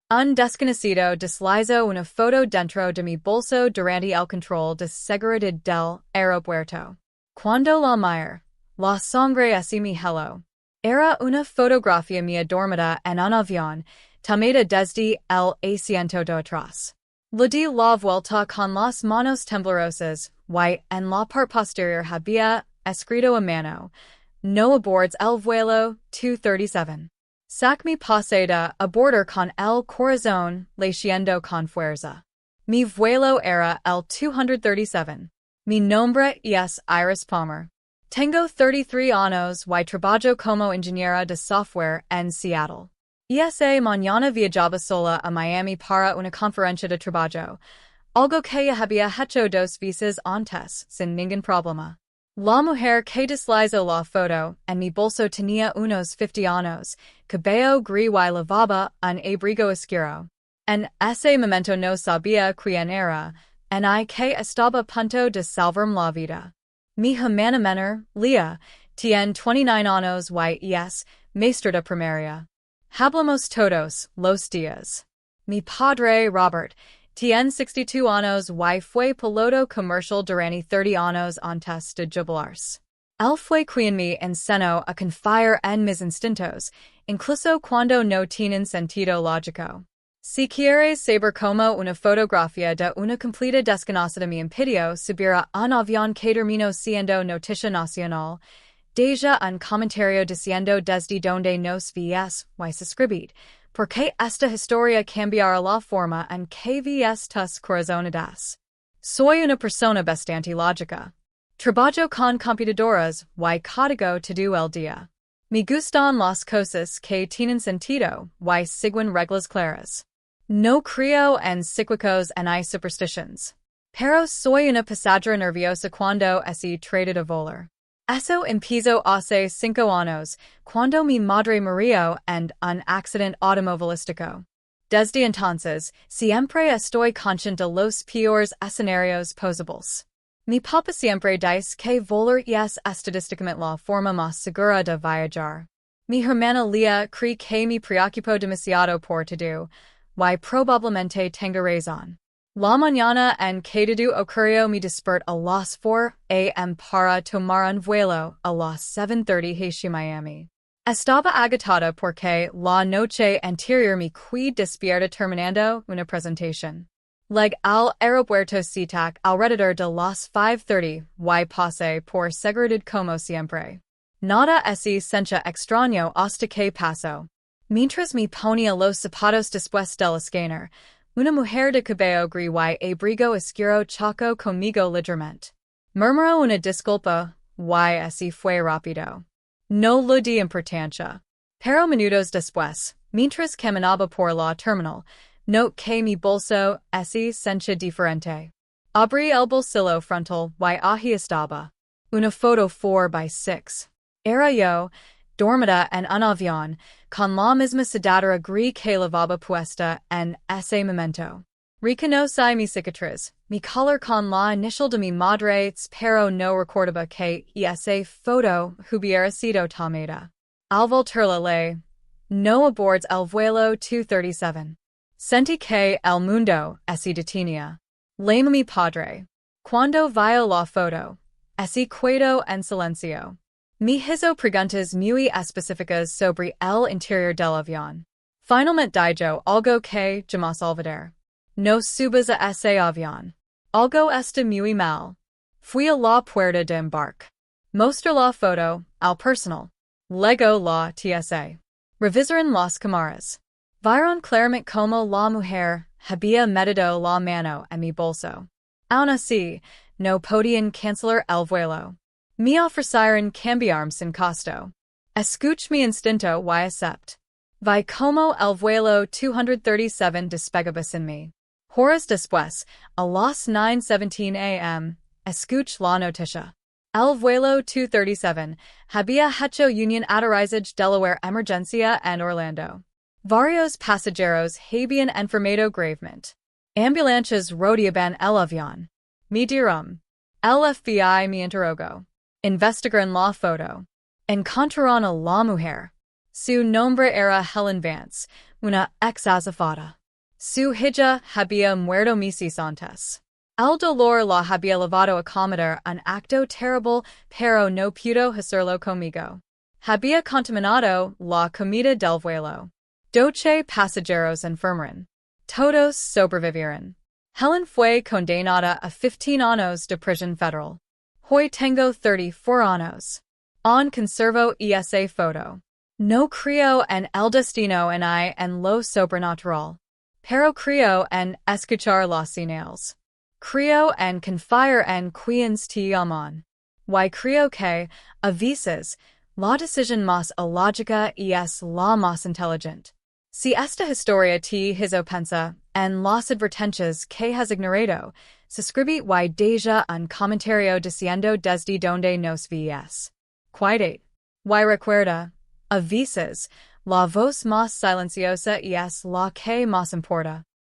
Un desconocido deslizo una foto dentro de mi bolso durante el control de seguridad del aeropuerto. Cuando la miré, la sangre así mi heló. Era una fotografía mía dormida en un avión, tomada desde el asiento de atrás. Le di la vuelta con las manos temblorosas, y en la parte posterior había escrito a mano, no abordes el vuelo 237. Sac mi pase de abordar con el corazón latiendo con fuerza. Mi vuelo era el 237. Mi nombre es Iris Palmer. Tengo 33 años y trabajo como ingeniera de software en Seattle. Esa mañana viajaba sola a Miami para una conferencia de trabajo, algo que ya había hecho 2 veces antes sin ningún problema. La mujer que deslizó la foto en mi bolso tenía unos 50 años, cabello gris y lavaba un abrigo oscuro. En ese momento no sabía quién era, y que estaba a punto de salvarme la vida. Mi hermana menor, Leah, tiene 29 años y es maestra de primaria. Hablamos todos los días. Mi padre, Robert, tiene 62 años y fue piloto comercial durante 30 años antes de jubilarse. Él fue quien me enseñó a confiar en mis instintos, incluso cuando no tienen sentido lógico. Si quieres saber cómo una fotografía de una completa desconocida me impidió subir a un avión que terminó siendo noticia nacional, deja un comentario diciendo desde donde nos ves y suscribid, porque esta historia cambiará la forma en que ves tus corazones. Soy una persona bastante lógica. Trabajo con computadoras y código todo el día. Me gustan las cosas que tienen sentido y siguen reglas claras. No creo en cíclicos ni superstitions. Pero soy una pasajera nerviosa cuando se trata de volar. Eso empezó hace 5 años, cuando mi madre murió en un accidente automovilístico. Desde entonces, siempre estoy consciente de los peores escenarios posibles. Mi papá siempre dice que volar es estadísticamente la forma más segura de viajar. Mi hermana Leah cree que me preocupo demasiado por todo, y probablemente tenga razón. La mañana en que todo ocurrió me desperté a las 4 a.m. para tomar un vuelo a las 7:30 hacia Miami. Estaba agotada porque la noche anterior me quedé despierta terminando una presentación. Llegué al aeropuerto CTAC alrededor de las 5:30 y pasé por seguridad como siempre. Nada se sentía extraño hasta que pasó. Mientras me ponía los zapatos después del escáner, una mujer de cabello gris y abrigo oscuro chocó conmigo ligeramente. Murmuró una disculpa y así fue rápido. No le di importancia. Pero minutos después, mientras caminaba por la terminal, noté que mi bolso se sentía diferente. Abrí el bolsillo frontal y allí estaba. Una foto 4x6. Era yo, dormida en un avión, con la misma sudadera gris que llevaba puesta en ese momento. Reconocí mi cicatriz, mi color con la inicial de mi madre, pero no recordaba que esa foto hubiera sido tomada. Al voltar la ley, no abordes el vuelo 237. Sentí que el mundo se detenía. Llamé a mi padre. Cuando vio la foto, se quedó en silencio. Me hizo preguntas muy específicas sobre el interior del avión. Finalmente dijo algo que jamás olvidaré. No subas a ese avión. Algo está muy mal. Fui a la puerta de embarque. Mostré la foto al personal. Luego la TSA. Revisaron las cámaras. Vieron claramente como la mujer había metido la mano en mi bolso. Aún así, no podían cancelar el vuelo. Me ofrecieron cambiarme sin costo. Escuché mi instinto y acepté. Vi como el vuelo 237 despegaba sin mí. Horas después, a las 9:17 a.m., escuché la noticia. El vuelo 237 había hecho Union aterrizaje Delaware emergencia en Orlando. Varios pasajeros habían enfermado gravemente. Ambulancias rodeaban el avión. Me dijeron. El FBI me interrogó. Investigaron la foto. Encontraron a la mujer. Su nombre era Helen Vance, una ex azafata. Su hija había muerto meses antes. El dolor la había llevado a cometer un acto terrible, pero no pudo hacerlo conmigo. Había contaminado la comida del vuelo. 12 pasajeros enfermaron. Todos sobrevivieron. Helen fue condenada a 15 años de prisión federal. Hoy tengo 34 años. Aún conservo esa foto. No creo en el destino ni en lo sobrenatural. Pero creo en escuchar las señales. Creo en confiar en quienes te aman. Y creo que, a veces, la decisión más ilógica es la más inteligente. Si esta historia te hizo pensar en las advertencias que has ignorado, suscribe y deja un comentario diciendo desde donde nos ves. Cuídate. Y recuerda, a veces, la voz más silenciosa es la que más importa.